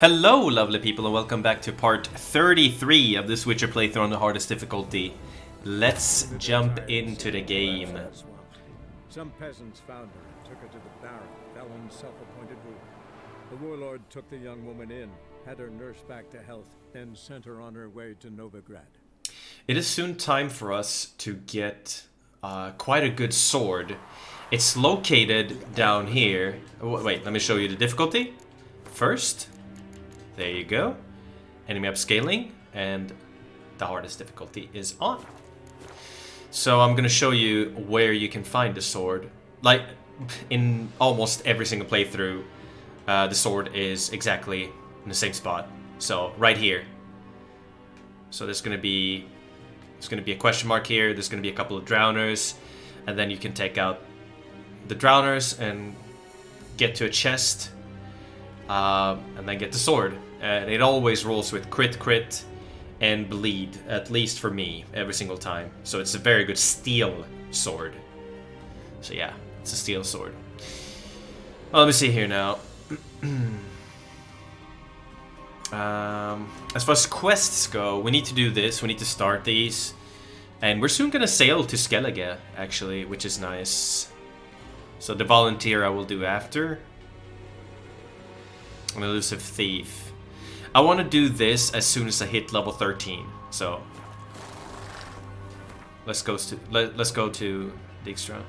Hello lovely people and welcome back to part 33 of this Witcher playthrough on the hardest difficulty. Let's jump into the game. Some peasants found her and took her to the baron, Felon's self-appointed ruler. The warlord took the young woman in, had her nursed back to health, then sent her on her way to Novigrad. It is soon time for us to get quite a good sword. It's located down here. Wait, let me show you the difficulty. First, there you go. Enemy upscaling, and the hardest difficulty is on. So I'm gonna show you where you can find the sword. Like, in almost every single playthrough, the sword is exactly in the same spot. So, right here. So there's gonna be a question mark here, there's gonna be a couple of drowners, and then you can take out the drowners and get to a chest, and then get the sword. And it always rolls with crit, and bleed, at least for me, every single time. So it's a very good steel sword. So yeah, it's a steel sword. Well, let me see here now. As far as quests go, we need to do this, we need to start these. And we're soon gonna sail to Skellige, actually, which is nice. So the volunteer I will do after. An elusive thief. I want to do this as soon as I hit level 13. So let's go to Dijkstra.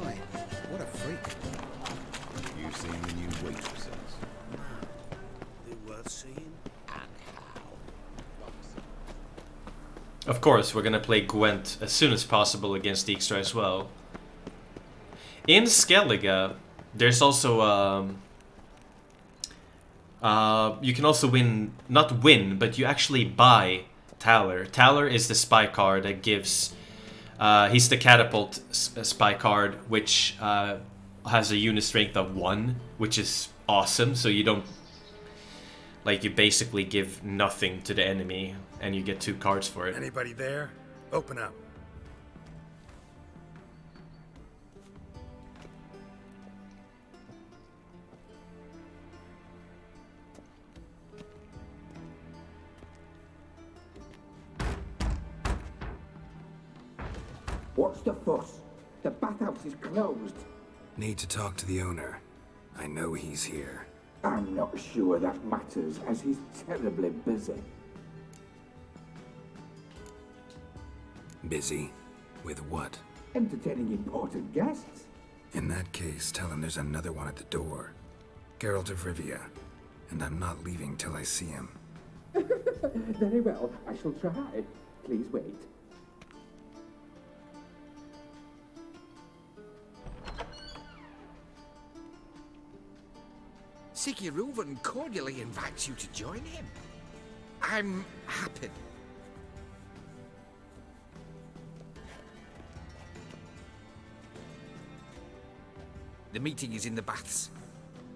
Right, what a freak. You seen the new waitresses? They worth seeing? And how? Of course, we're gonna play Gwent as soon as possible against Dijkstra as well. In Skellige, there's also you can also not win, but you actually buy Thaler. Thaler is the spy card that gives. He's the catapult spy card, which has a unit strength of 1, which is awesome. So you don't, like, you basically give nothing to the enemy, and you get 2 cards for it. Anybody there? Open up. What's the fuss? The bathhouse is closed. Need to talk to the owner. I know he's here. I'm not sure that matters, as he's terribly busy. Busy? With what? Entertaining important guests. In that case, tell him there's another one at the door. Geralt of Rivia. And I'm not leaving till I see him. Very well, I shall try. Please wait. Sigurd cordially invites you to join him. I'm happy. The meeting is in the baths.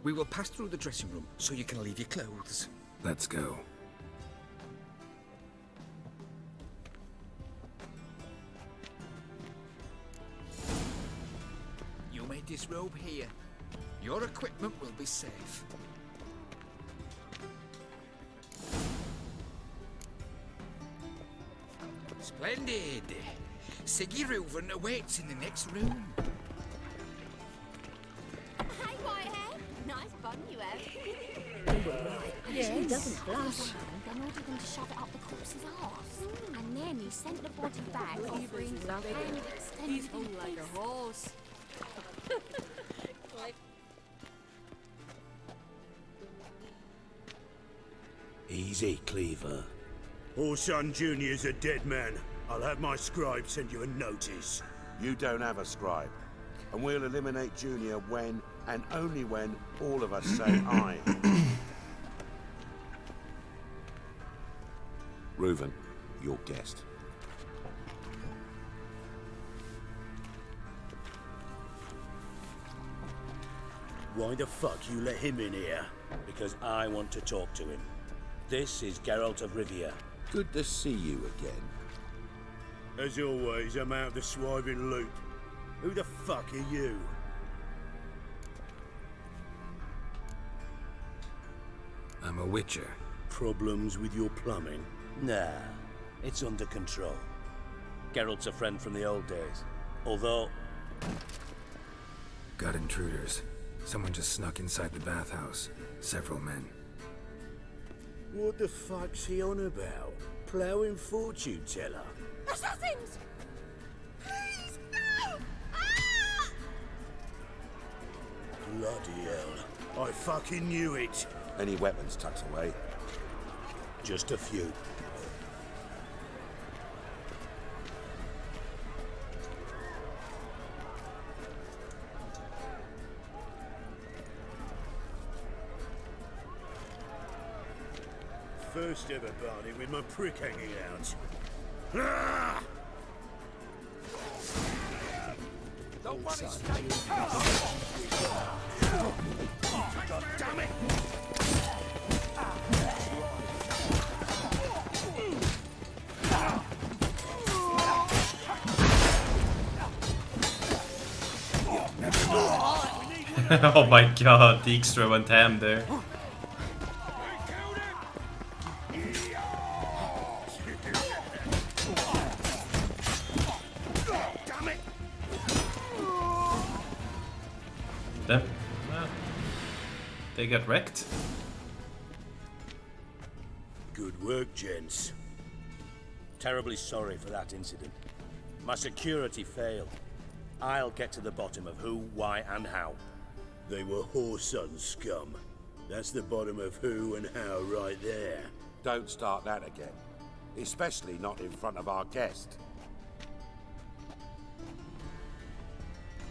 We will pass through the dressing room so you can leave your clothes. Let's go. You may disrobe here. Your equipment will be safe. Splendid! Sigurd awaits in the next room. Hi, Whitehair. Nice bun you have. Yeah, he doesn't blush. Then ordered them to shove it up the corpse's arse. And then he sent the body back offering to hand extended. He's hung like a horse. Easy, Cleaver. Orson Jr.'s a dead man. I'll have my scribe send you a notice. You don't have a scribe. And we'll eliminate Junior when, and only when, all of us say aye. Reuven, your guest. Why the fuck you let him in here? Because I want to talk to him. This is Geralt of Rivia. Good to see you again. As always, I'm out of the swiving loop. Who the fuck are you? I'm a witcher. Problems with your plumbing? Nah, it's under control. Geralt's a friend from the old days. Although... Got intruders. Someone just snuck inside the bathhouse. Several men. What the fuck's he on about? Ploughing fortune teller? Assassins! Please, no! Ah! Bloody hell. I fucking knew it. Any weapons tucked away? Just a few. First ever party with my prick hanging out. Ah! The one is taken. God damn it! Oh my god, Dijkstra went ham there. Them. They got wrecked. Good work, gents. Terribly sorry for that incident. My security failed. I'll get to the bottom of who, why, and how. They were whoreson scum. That's the bottom of who and how right there. Don't start that again. Especially not in front of our guest.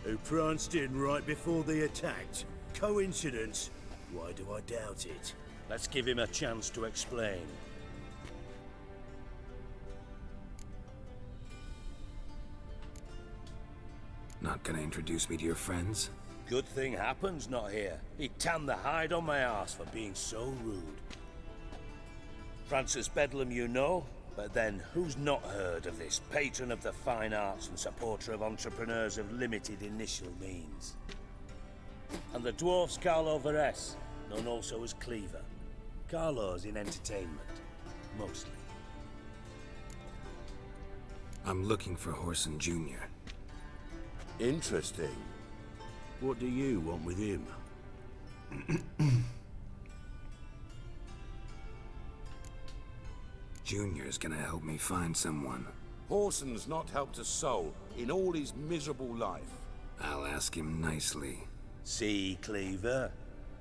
Who pranced in right before they attacked. Coincidence? Why do I doubt it? Let's give him a chance to explain. Not gonna introduce me to your friends? Good thing Happen's not here. He tanned the hide on my ass for being so rude. Francis Bedlam you know, but then who's not heard of this patron of the fine arts and supporter of entrepreneurs of limited initial means? And the dwarf's Carlo Veres, known also as Cleaver. Carlo's in entertainment, mostly. I'm looking for Whoreson Jr. Interesting. What do you want with him? Junior's gonna help me find someone. Whoreson's not helped a soul in all his miserable life. I'll ask him nicely. See, Cleaver?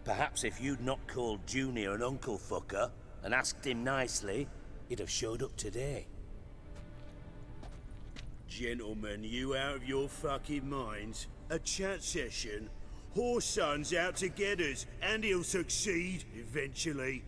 Perhaps if you'd not called Junior an uncle fucker and asked him nicely, he'd have showed up today. Gentlemen, you out of your fucking minds? A chat session? Whoreson's out to get us, and he'll succeed, eventually.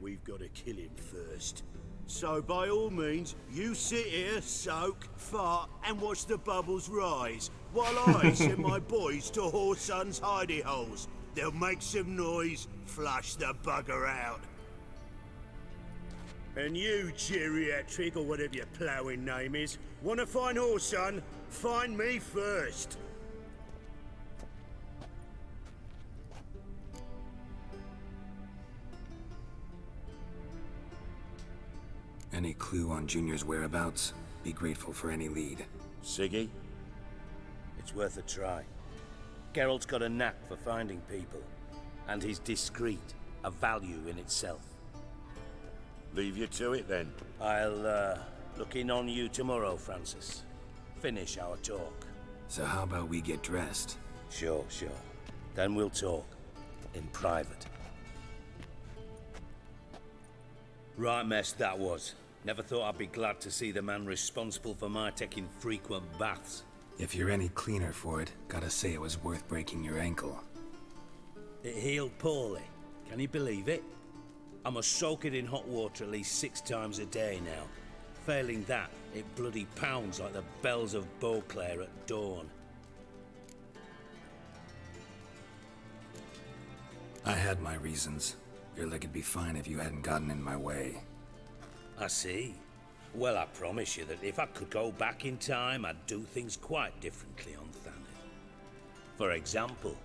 We've got to kill him first. So by all means, you sit here, soak, fart, and watch the bubbles rise, while I send my boys to Whoreson's hidey holes. They'll make some noise, flush the bugger out. And you, geriatric, or whatever your ploughing name is, wanna find Whoreson? Find me first. Any clue on Junior's whereabouts? Be grateful for any lead. Siggy? It's worth a try. Geralt's got a knack for finding people, and he's discreet, a value in itself. Leave you to it then. I'll look in on you tomorrow, Francis. Finish our talk. So how about we get dressed? Sure. Then we'll talk. In private. Right mess that was. Never thought I'd be glad to see the man responsible for my taking frequent baths. If you're any cleaner for it, gotta say it was worth breaking your ankle. It healed poorly. Can you believe it? I must soak it in hot water at least 6 times a day now. Failing that, it bloody pounds like the bells of Beauclair at dawn. I had my reasons. Your leg would be fine if you hadn't gotten in my way. I see. Well, I promise you that if I could go back in time, I'd do things quite differently on Thanet. For example,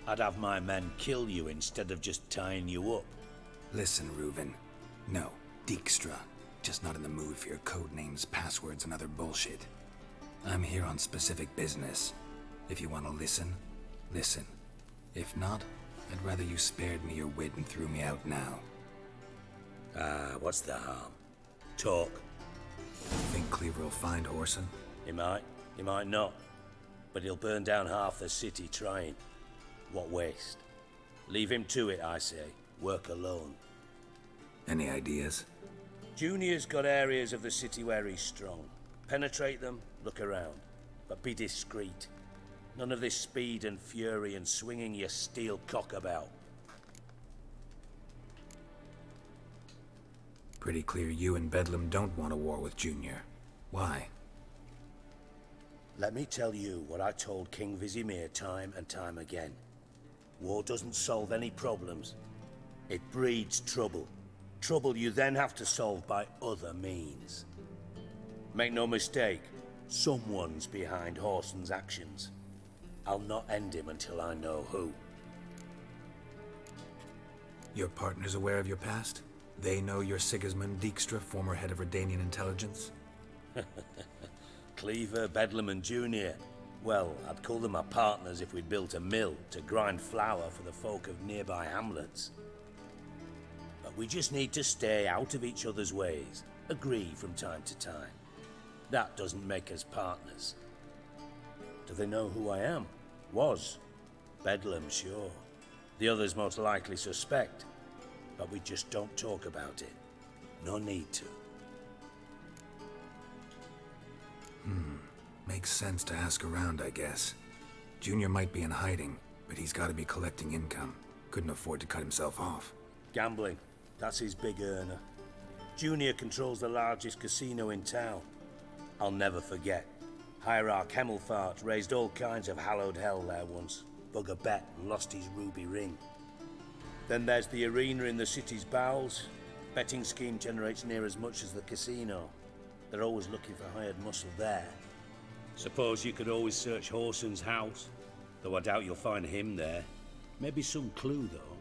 I'd have my men kill you instead of just tying you up. Listen, Reuven. No, Dijkstra. Just not in the mood for your code names, passwords, and other bullshit. I'm here on specific business. If you want to listen, listen. If not, I'd rather you spared me your wit and threw me out now. What's the harm? Talk. Think Cleaver will find Whoreson? He might not. But he'll burn down half the city trying. What waste? Leave him to it, I say. Work alone. Any ideas? Junior's got areas of the city where he's strong. Penetrate them, look around. But be discreet. None of this speed and fury and swinging your steel cock about. Pretty clear you and Bedlam don't want a war with Junior. Why? Let me tell you what I told King Vizimir time and time again. War doesn't solve any problems. It breeds trouble. Trouble you then have to solve by other means. Make no mistake, someone's behind Whoreson's actions. I'll not end him until I know who. Your partner's aware of your past? They know you're Sigismund Dijkstra, former head of Redanian intelligence? Cleaver, Bedlam and Junior. Well, I'd call them my partners if we'd built a mill to grind flour for the folk of nearby hamlets. But we just need to stay out of each other's ways, agree from time to time. That doesn't make us partners. Do they know who I am? Was. Bedlam, sure. The others most likely suspect. But we just don't talk about it. No need to. Makes sense to ask around, I guess. Junior might be in hiding, but he's got to be collecting income. Couldn't afford to cut himself off. Gambling. That's his big earner. Junior controls the largest casino in town. I'll never forget. Hierarch Hemmelfart raised all kinds of hallowed hell there once. Bug a bet and lost his ruby ring. Then there's the arena in the city's bowels. Betting scheme generates near as much as the casino. They're always looking for hired muscle there. Suppose you could always search Whoreson's house, though I doubt you'll find him there. Maybe some clue, though.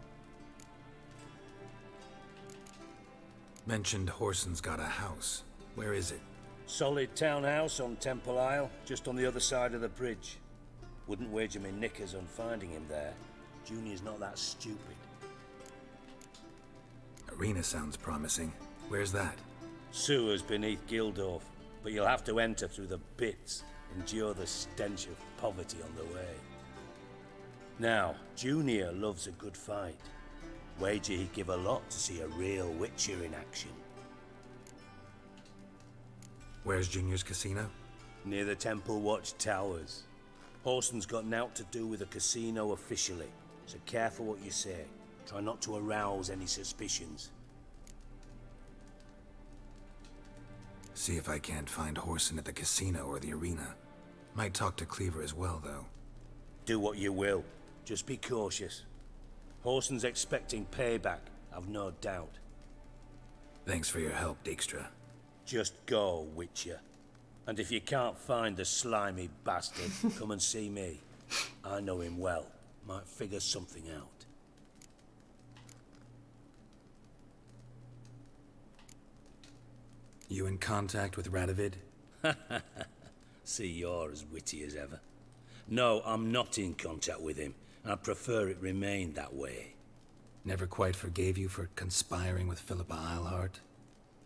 Mentioned Whoreson's got a house. Where is it? Solid townhouse on Temple Isle, just on the other side of the bridge. Wouldn't wager me knickers on finding him there. Junior's not that stupid. Arena sounds promising. Where's that? Sewers beneath Gildorf, but you'll have to enter through the pits, endure the stench of poverty on the way. Now, Junior loves a good fight. Wager he'd give a lot to see a real Witcher in action. Where's Junior's casino? Near the Temple Watch Towers. Whoreson's got nought to do with the casino officially, so careful what you say. Try not to arouse any suspicions. See if I can't find Whoreson at the casino or the arena. Might talk to Cleaver as well, though. Do what you will. Just be cautious. Whoreson's expecting payback, I've no doubt. Thanks for your help, Dijkstra. Just go, Witcher. And if you can't find the slimy bastard, come and see me. I know him well. Might figure something out. You in contact with Radovid? See, you're as witty as ever. No, I'm not in contact with him. I'd prefer it remained that way. Never quite forgave you for conspiring with Philippa Eilhart?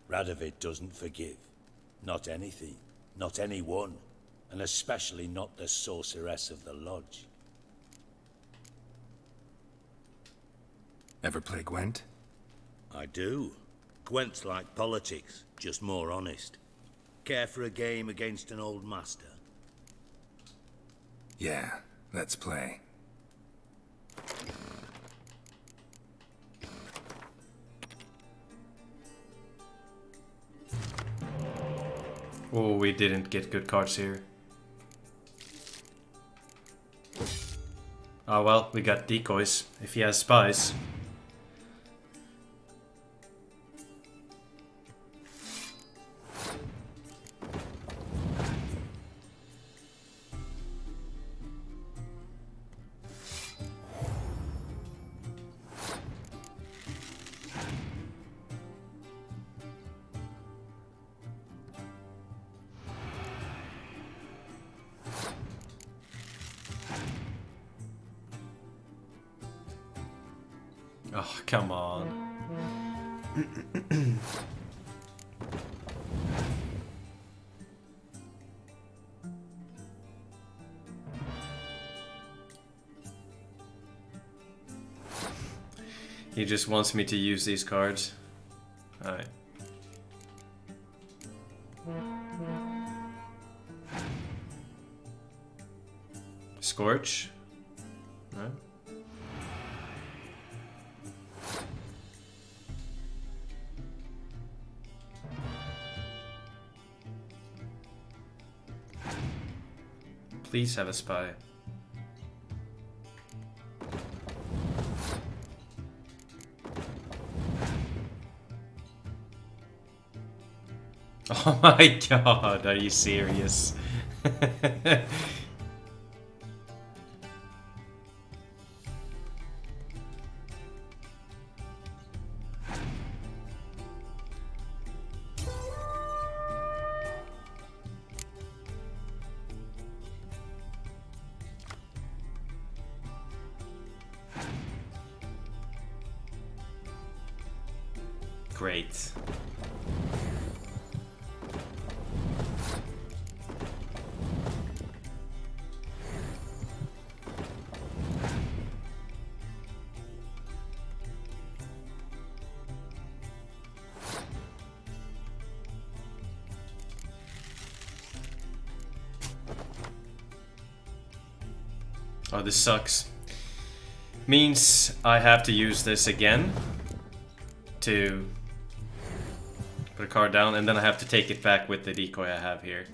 Radovid doesn't forgive. Not anything. Not anyone. And especially not the sorceress of the lodge. Ever play Gwent? I do. Gwent's like politics, just more honest. Care for a game against an old master? Yeah, let's play. Oh, we didn't get good cards here. Oh well, we got decoys, if he has spies. Oh, come on. He just wants me to use these cards. Alright. Scorch. Alright. Please have a spy. Oh my god, are you serious? Great. Oh, this sucks. Means I have to use this again to put a card down, and then I have to take it back with the decoy I have here.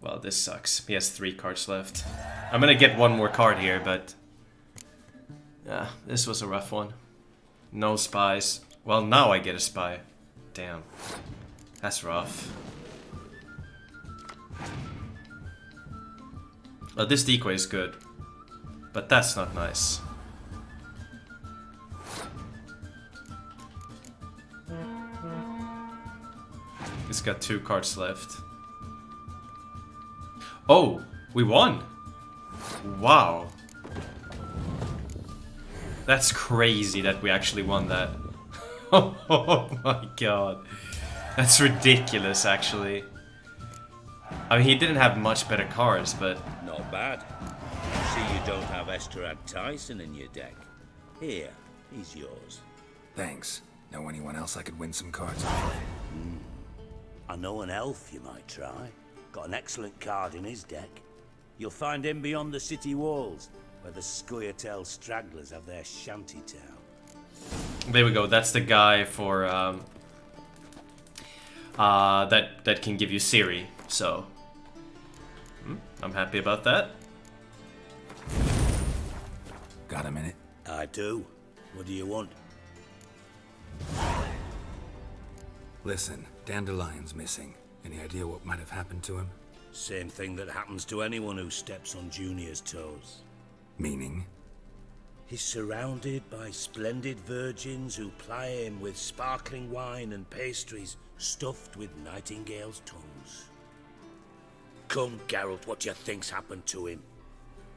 Well, this sucks. He has 3 cards left. I'm gonna get one more card here, but yeah, this was a rough one. No spies. Well, now I get a spy. Damn. That's rough. Oh, this decoy is good, but that's not nice. He's got 2 cards left. Oh, we won! Wow. That's crazy that we actually won that. Oh my god. That's ridiculous, actually. I mean, he didn't have much better cards, but... Not bad. See you don't have Estrad Tyson in your deck. Here, he's yours. Thanks. Know anyone else I could win some cards with? I know an elf you might try. Got an excellent card in his deck. You'll find him beyond the city walls, where the Scoia'tael stragglers have their shanty town. There we go, that's the guy for, that can give you Siri, so... I'm happy about that. Got a minute? I do. What do you want? Listen, Dandelion's missing. Any idea what might have happened to him? Same thing that happens to anyone who steps on Junior's toes. Meaning? He's surrounded by splendid virgins who ply him with sparkling wine and pastries stuffed with nightingales' tongues. Come, Geralt, what do you think's happened to him?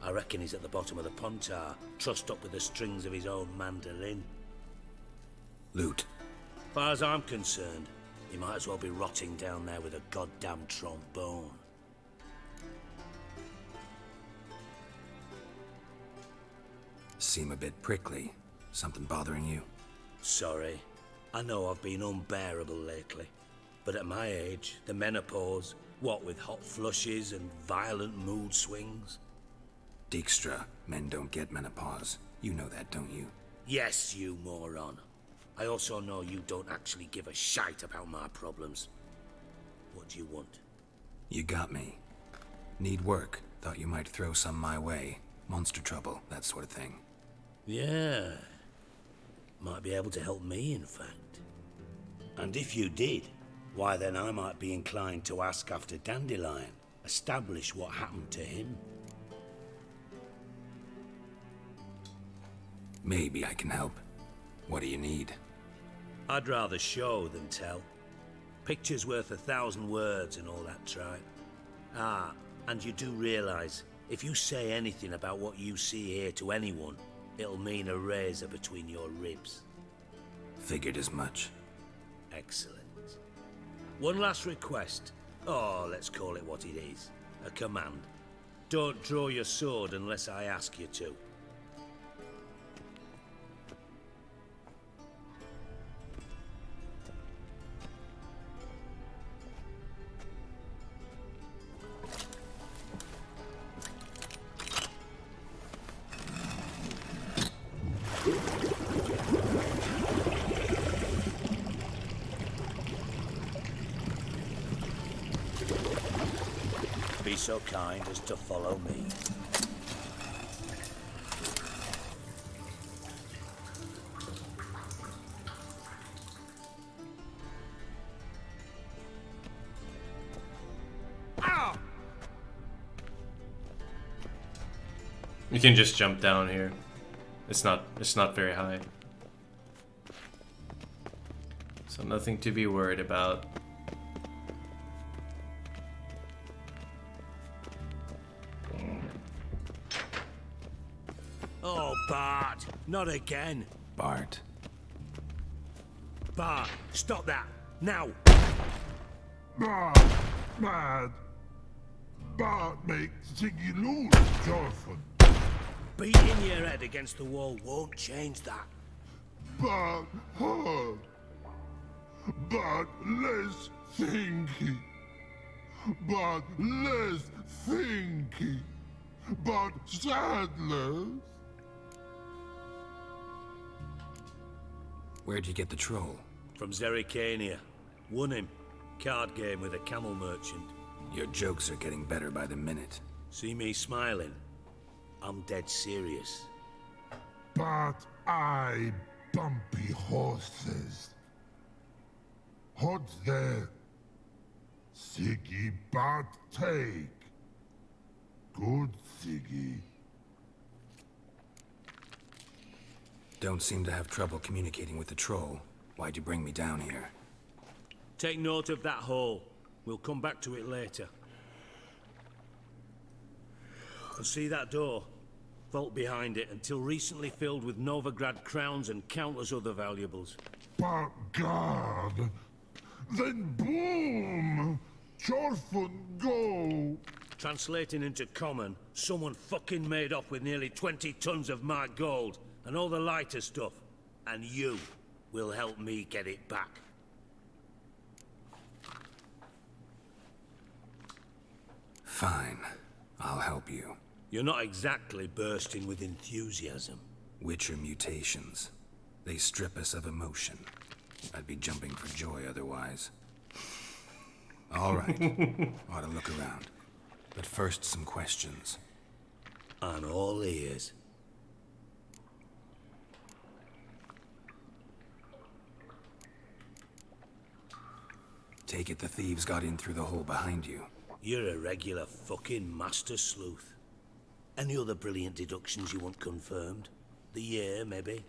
I reckon he's at the bottom of the Pontar, trussed up with the strings of his own mandolin. Loot. Far as I'm concerned, he might as well be rotting down there with a goddamn trombone. Seem a bit prickly. Something bothering you? Sorry. I know I've been unbearable lately. But at my age, the menopause, what with hot flushes and violent mood swings? Dijkstra, men don't get menopause. You know that, don't you? Yes, you moron. I also know you don't actually give a shite about my problems. What do you want? You got me. Need work. Thought you might throw some my way. Monster trouble, that sort of thing. Yeah. Might be able to help me, in fact. And if you did, why then I might be inclined to ask after Dandelion, establish what happened to him. Maybe I can help. What do you need? I'd rather show than tell. Picture's worth 1,000 words and all that tripe. Ah, and you do realize, if you say anything about what you see here to anyone, it'll mean a razor between your ribs. Figured as much. Excellent. One last request. Oh, let's call it what it is. A command. Don't draw your sword unless I ask you to. Be so kind as to follow me. Ow! You can just jump down here. It's not very high. So nothing to be worried about. Oh, Bart, not again. Bart. Bart, stop that, now. Bart, mad. Bart makes Ziggy lose, Jorfin. Beating your head against the wall won't change that. Bart hard. Bart less thinky. Bart less thinky. Bart sadless. Where'd you get the troll? From Zerrikania. Won him. Card game with a camel merchant. Your jokes are getting better by the minute. See me smiling? I'm dead serious. But I bumpy horses. What's there? Siggy Bart take. Good Siggy. Don't seem to have trouble communicating with the troll. Why'd you bring me down here? Take note of that hole. We'll come back to it later. And see that door? Vault behind it, until recently filled with Novigrad crowns and countless other valuables. But God, then boom! Jorfin go! Translating into common, someone fucking made off with nearly 20 tons of my gold, and all the lighter stuff. And you will help me get it back. Fine. I'll help you. You're not exactly bursting with enthusiasm. Witcher mutations. They strip us of emotion. I'd be jumping for joy otherwise. All right. Ought to look around. But first, some questions. I'm all ears. Take it the thieves got in through the hole behind you. You're a regular fucking master sleuth. Any other brilliant deductions you want confirmed? The year, maybe?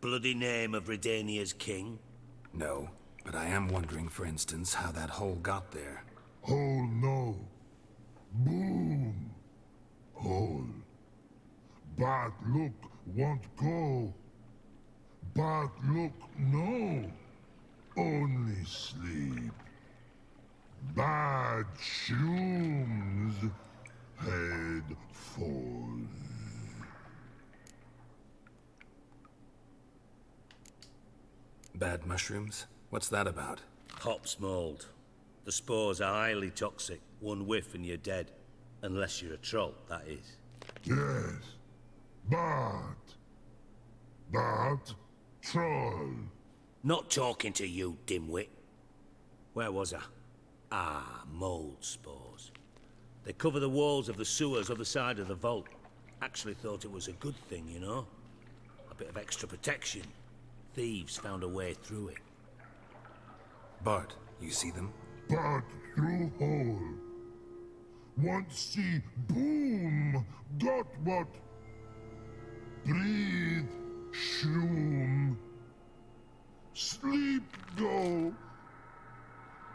Bloody name of Redania's king? No, but I am wondering, for instance, how that hole got there. Hole no. Boom. Hole. But look won't go. But look no. Only sleep. Bad shoes. Head falls. Bad mushrooms? What's that about? Hops mold. The spores are highly toxic. One whiff and you're dead. Unless you're a troll, that is. Yes. But troll. Not talking to you, dimwit. Where was I? Ah, mold spores. They cover the walls of the sewers other side of the vault. Actually thought it was a good thing, you know? A bit of extra protection. Thieves found a way through it. Bart, you see them? But through hole. Want see boom. Got what? Breathe. Shroom. Sleep go.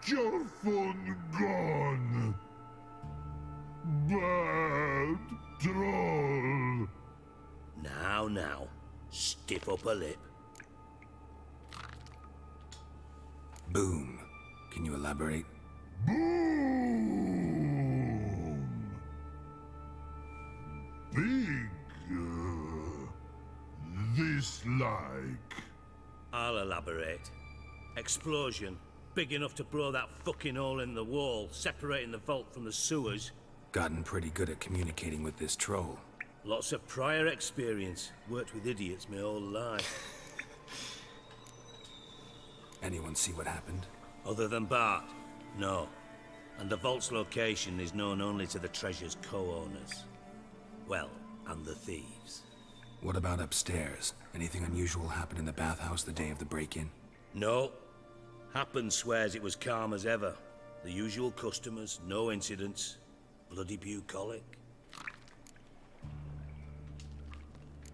Your phone gone. Bad troll. Now, stiff up a lip. Boom. Can you elaborate? Boom. Big. This like. I'll elaborate. Explosion. Big enough to blow that fucking hole in the wall, separating the vault from the sewers. Gotten pretty good at communicating with this troll. Lots of prior experience. Worked with idiots my whole life. Anyone see what happened? Other than Bart? No. And the vault's location is known only to the treasure's co-owners. Well, and the thieves. What about upstairs? Anything unusual happen in the bathhouse the day of the break-in? No. Happen swears it was calm as ever. The usual customers, no incidents. Bloody bucolic.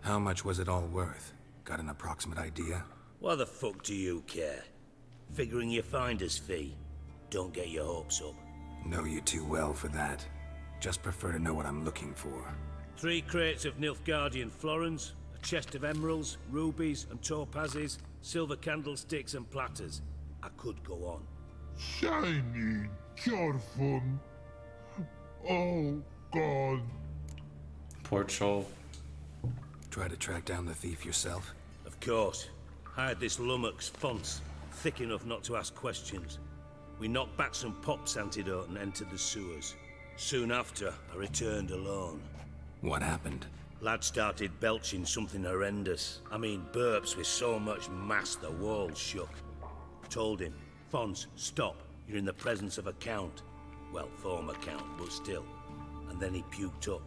How much was it all worth? Got an approximate idea? Why the fuck do you care? Figuring your finder's fee. Don't get your hopes up. Know you too well for that. Just prefer to know what I'm looking for. 3 crates of Nilfgaardian florins, a chest of emeralds, rubies and topazes, silver candlesticks and platters. I could go on. Shiny. Careful. Oh, God. Poor troll. Try to track down the thief yourself? Of course. Hired this lummox, Fonts, thick enough not to ask questions. We knocked back some pops antidote and entered the sewers. Soon after, I returned alone. What happened? Lad started belching something horrendous. I mean, burps with so much mass the walls shook. Told him, Fonts, stop. You're in the presence of a count. Well, former count, but still. And then he puked up.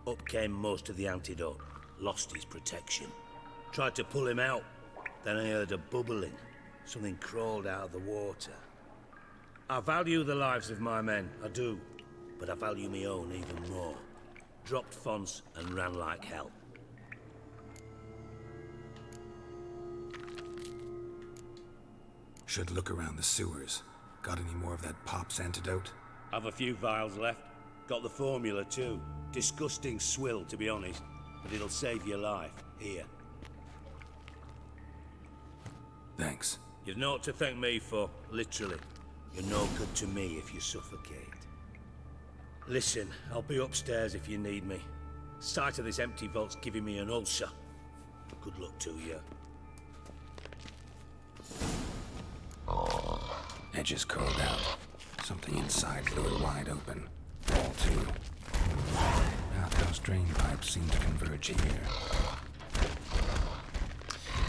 Up came most of the antidote. Lost his protection. Tried to pull him out. Then I heard a bubbling. Something crawled out of the water. I value the lives of my men, I do. But I value my own even more. Dropped Fonts and ran like hell. Should look around the sewers. Got any more of that Pop's antidote? Have a few vials left. Got the formula too. Disgusting swill, to be honest. But it'll save your life. Here. Thanks. You've naught to thank me for, literally. You're no good to me if you suffocate. Listen, I'll be upstairs if you need me. Sight of this empty vault's giving me an ulcer. Good luck to you. Edges curled out. Something inside blew it wide open. Wall too. Bathhouse drain pipes seem to converge here.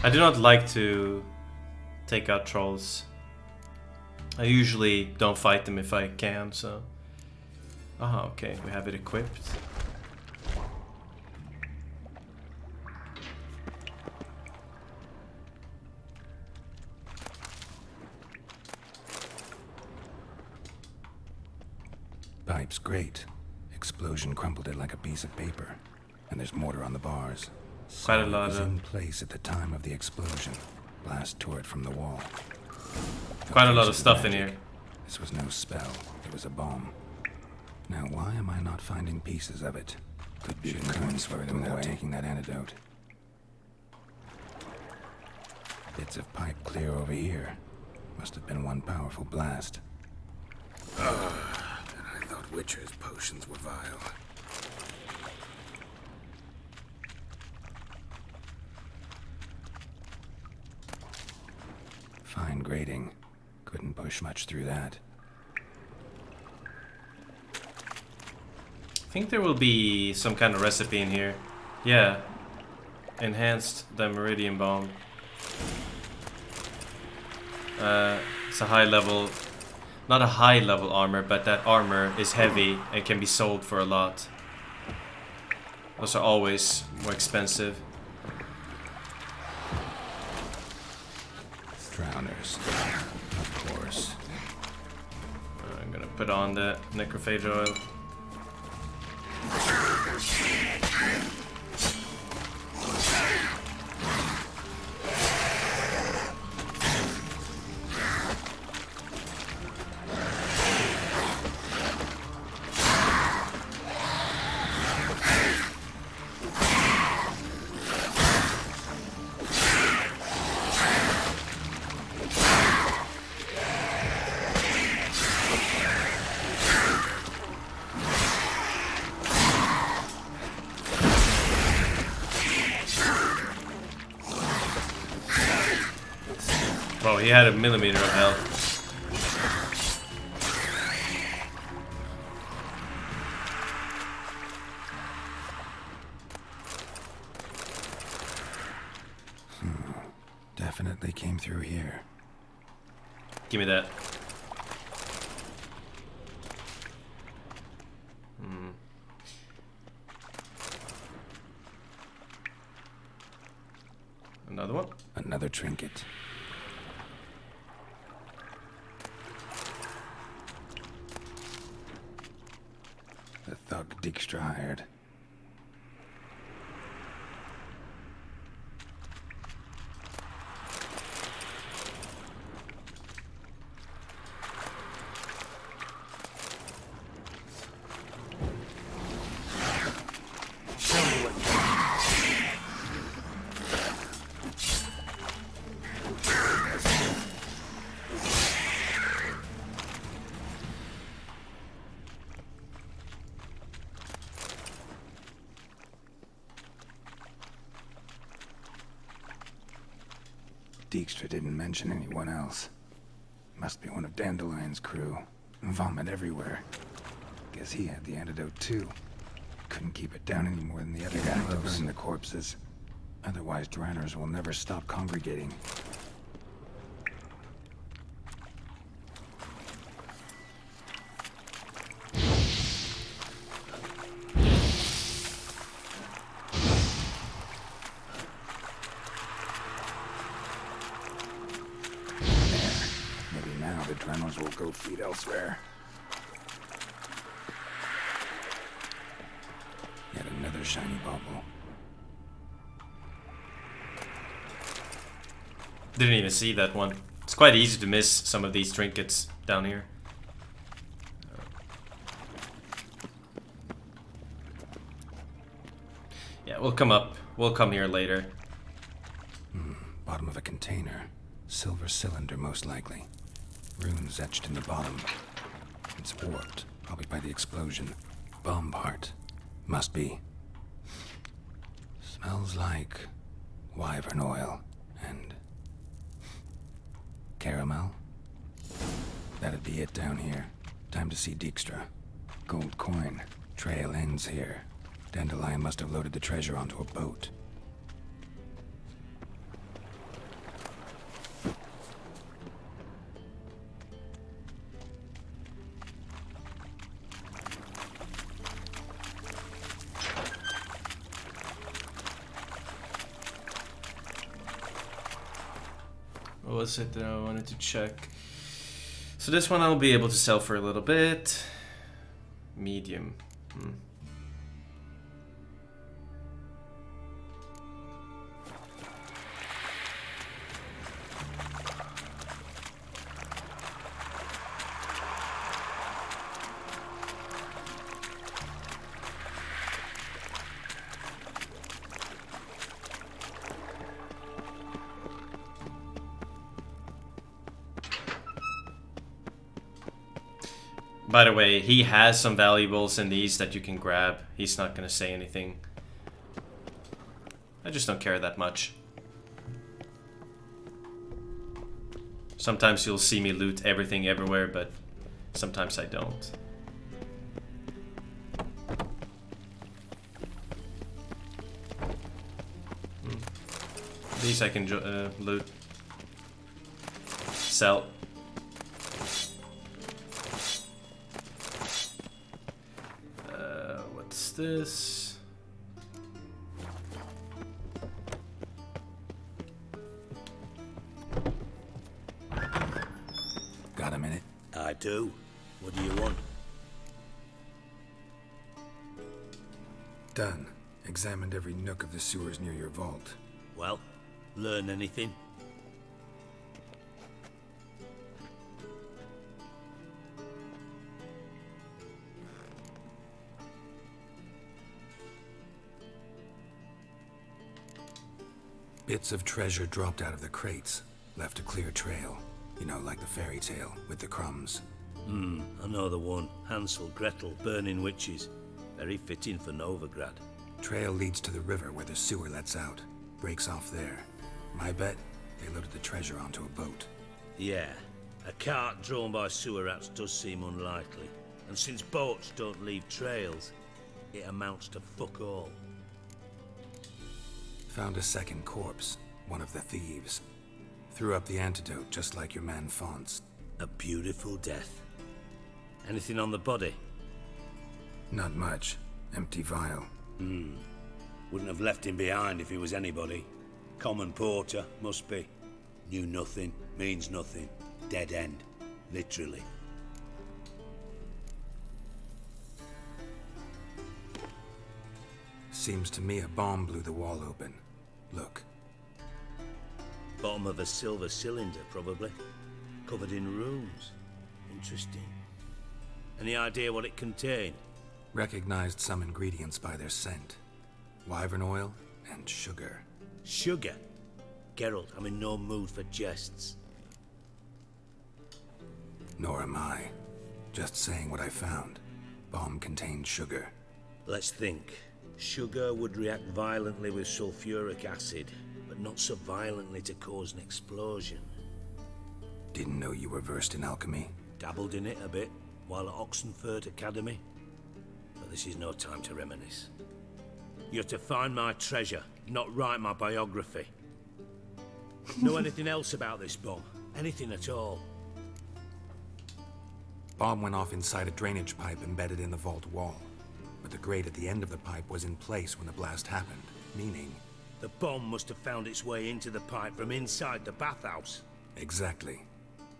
I do not like to take out trolls. I usually don't fight them if I can, so... Ah, okay, we have it equipped. Pipe's great. Explosion crumpled it like a piece of paper. And there's mortar on the bars. Quite a lot was of... in place at the time of the explosion. Blast tore it from the wall. Quite a lot of stuff in here. This was no spell. It was a bomb. Now, why am I not finding pieces of it? Could be the currents for them without taking that antidote. Bits of pipe clear over here. Must have been one powerful blast. And I thought Witcher's potions were vile. Fine grading. Couldn't push much through that. I think there will be some kind of recipe in here. Yeah. Enhanced the Meridian Bomb. It's a high level... Not a high level armor, but that armor is heavy and can be sold for a lot. Those are always more expensive. Drowners, of course. I'm gonna put on the necrophage oil. Oh, he had a millimeter of health. Definitely came through here. Give me that. Another one? Another trinket. The thug Dijkstra hired. Dijkstra didn't mention anyone else. Must be one of Dandelion's crew. Vomit everywhere. Guess he had the antidote too. Couldn't keep it down any more than the other guy to burn the corpses. Otherwise, drowners will never stop congregating. Will go feed elsewhere. Yet another shiny bauble. Didn't even see that one. It's quite easy to miss some of these trinkets down here. Yeah, we'll come up. We'll come here later. Bottom of a container. Silver cylinder, most likely. Runes etched in the bottom. It's warped, probably by the explosion. Bomb part. Must be. Smells like wyvern oil and caramel. That'd be it down here. Time to see Dijkstra. Gold coin. Trail ends here. Dandelion must have loaded the treasure onto a boat. What was it that I wanted to check? So this one I'll be able to sell for a little bit. Medium. By the way, he has some valuables in these that you can grab. He's not gonna say anything. I just don't care that much. Sometimes you'll see me loot everything everywhere, but sometimes I don't. These I can loot. Sell. What's this? I do. What do you want? Done. Examined every nook of the sewers near your vault. Well, learn anything? Bits of treasure dropped out of the crates. Left a clear trail. You know, like the fairy tale, with the crumbs. I know the one. Hansel, Gretel, burning witches. Very fitting for Novigrad. Trail leads to the river where the sewer lets out. Breaks off there. My bet, they loaded the treasure onto a boat. Yeah. A cart drawn by sewer rats does seem unlikely. And since boats don't leave trails, it amounts to fuck all. Found a second corpse. One of the thieves. Threw up the antidote just like your man Fonz. A beautiful death. Anything on the body? Not much. Empty vial. Wouldn't have left him behind if he was anybody. Common porter, must be. Knew nothing, means nothing. Dead end. Literally. Seems to me a bomb blew the wall open. Look. Bottom of a silver cylinder, probably. Covered in runes. Interesting. Any idea what it contained? Recognized some ingredients by their scent. Wyvern oil and sugar. Sugar? Geralt, I'm in no mood for jests. Nor am I. Just saying what I found. Bomb contained sugar. Let's think. Sugar would react violently with sulfuric acid, but not so violently to cause an explosion. Didn't know you were versed in alchemy. Dabbled in it a bit, while at Oxenford Academy. But this is no time to reminisce. You're to find my treasure, not write my biography. Know anything else about this bomb? Anything at all? Bomb went off inside a drainage pipe embedded in the vault wall. But the grate at the end of the pipe was in place when the blast happened, meaning... The bomb must have found its way into the pipe from inside the bathhouse. Exactly.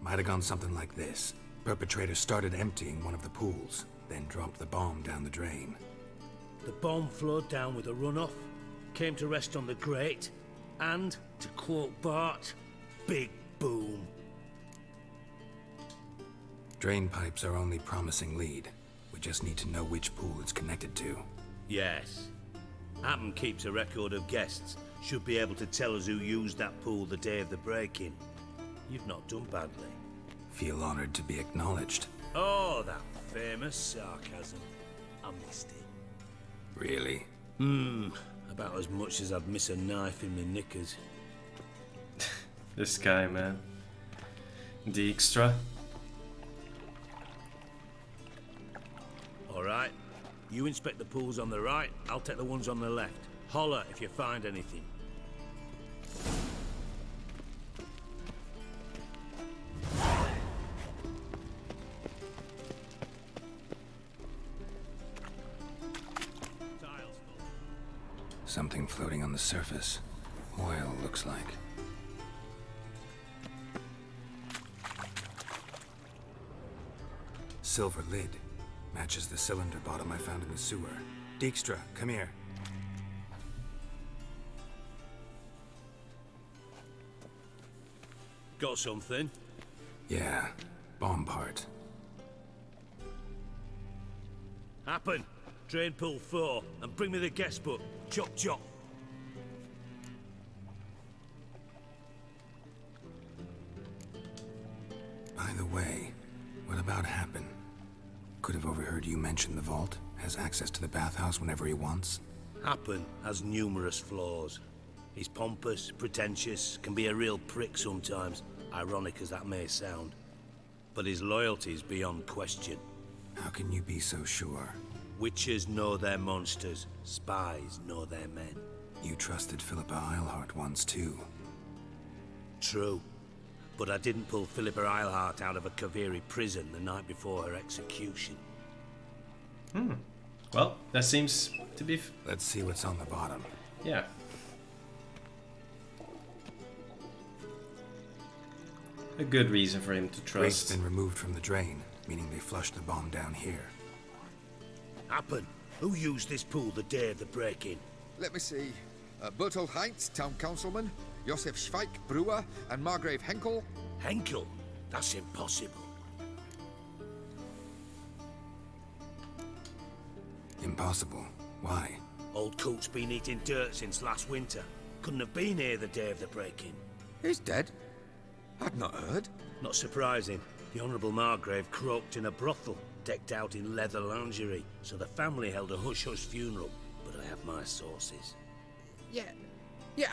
Might have gone something like this. Perpetrator started emptying one of the pools, then dropped the bomb down the drain. The bomb flowed down with a runoff, came to rest on the grate, and, to quote Bart, big boom. Drain pipes are only promising lead. We just need to know which pool it's connected to. Yes. Hammond keeps a record of guests. Should be able to tell us who used that pool the day of the break-in. You've not done badly. Feel honored to be acknowledged. Oh, that famous sarcasm. I missed it. Really? About as much as I'd miss a knife in my knickers. This guy, man. Dijkstra. Alright. You inspect the pools on the right, I'll take the ones on the left. Holler if you find anything. Something floating on the surface. Oil, looks like. Silver lid. Matches the cylinder bottom I found in the sewer. Dijkstra, come here. Got something? Yeah, bomb part. Happen. Drain pool 4, and bring me the guest book. Chop chop. By the way, what about Happen? Could have overheard you mention the vault. Has access to the bathhouse whenever he wants. Happen has numerous flaws. He's pompous, pretentious, can be a real prick sometimes, ironic as that may sound. But his loyalty's beyond question. How can you be so sure? Witches know their monsters, spies know their men. You trusted Philippa Eilhart once too. True. But I didn't pull Philippa Eilhart out of a Kaviri prison the night before her execution. Well, that seems to be... Let's see what's on the bottom. Yeah. a good reason for him to Waste's trust. been removed from the drain, meaning they flushed the bomb down here. Happen. Who used this pool the day of the break-in? Let me see. Bertold Heinz, town councilman, Josef Schweik, brewer, and Margrave Henkel. Henkel? That's impossible. Impossible. Why? Old Coot's been eating dirt since last winter. Couldn't have been here the day of the break-in. He's dead? I'd not heard. Not surprising. The Honourable Margrave croaked in a brothel, decked out in leather lingerie, so the family held a hush-hush funeral. But I have my sources. Yeah,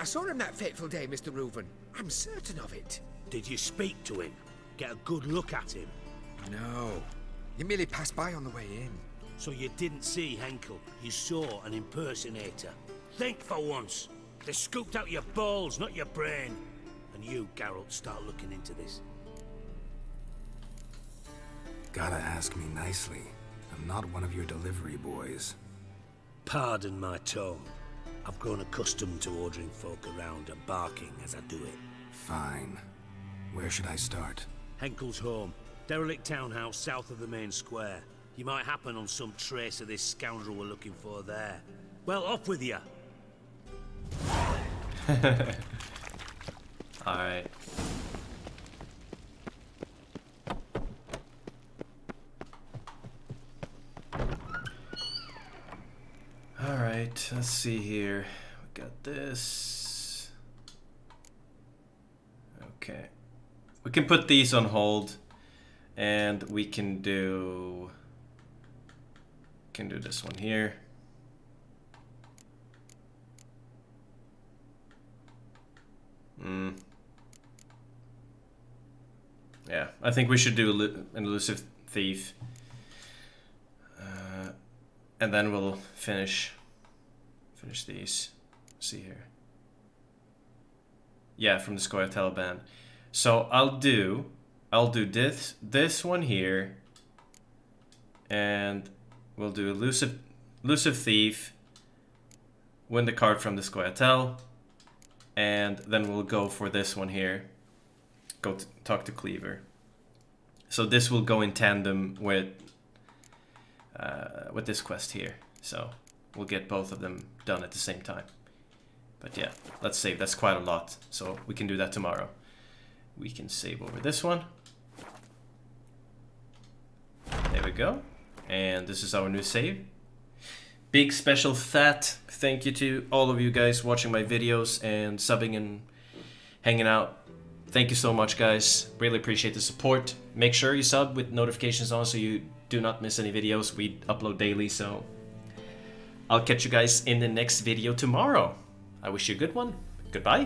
I saw him that fateful day, Mr. Reuven. I'm certain of it. Did you speak to him? Get a good look at him? No. He merely passed by on the way in. So you didn't see Henkel, you saw an impersonator. Think for once. They scooped out your balls, not your brain. And you, Geralt, start looking into this. Gotta ask me nicely. I'm not one of your delivery boys. Pardon my tone. I've grown accustomed to ordering folk around and barking as I do it. Fine. Where should I start? Henkel's home. Derelict townhouse south of the main square. You might happen on some trace of this scoundrel we're looking for there. Well, off with you! Alright. Alright, let's see here. We got this. Okay. We can put these on hold. And we can do this one here. Yeah, I think we should do an elusive thief. And then we'll finish these. Let's see here. Yeah, from the Scoia'tael band. So I'll do this one here, and we'll do elusive thief, win the card from the Scoia'tael, and then we'll go for this one here, go talk to Cleaver. So this will go in tandem with this quest here, so we'll get both of them done at the same time. But yeah, let's save. That's quite a lot, so we can do that tomorrow. We can save over this one. There we go. And this is our new save. Big special fat thank you to all of you guys watching my videos and subbing and hanging out. Thank you so much, guys. Really appreciate the support. Make sure you sub with notifications on so you do not miss any videos. We upload daily, so I'll catch you guys in the next video tomorrow. I wish you a good one. Goodbye.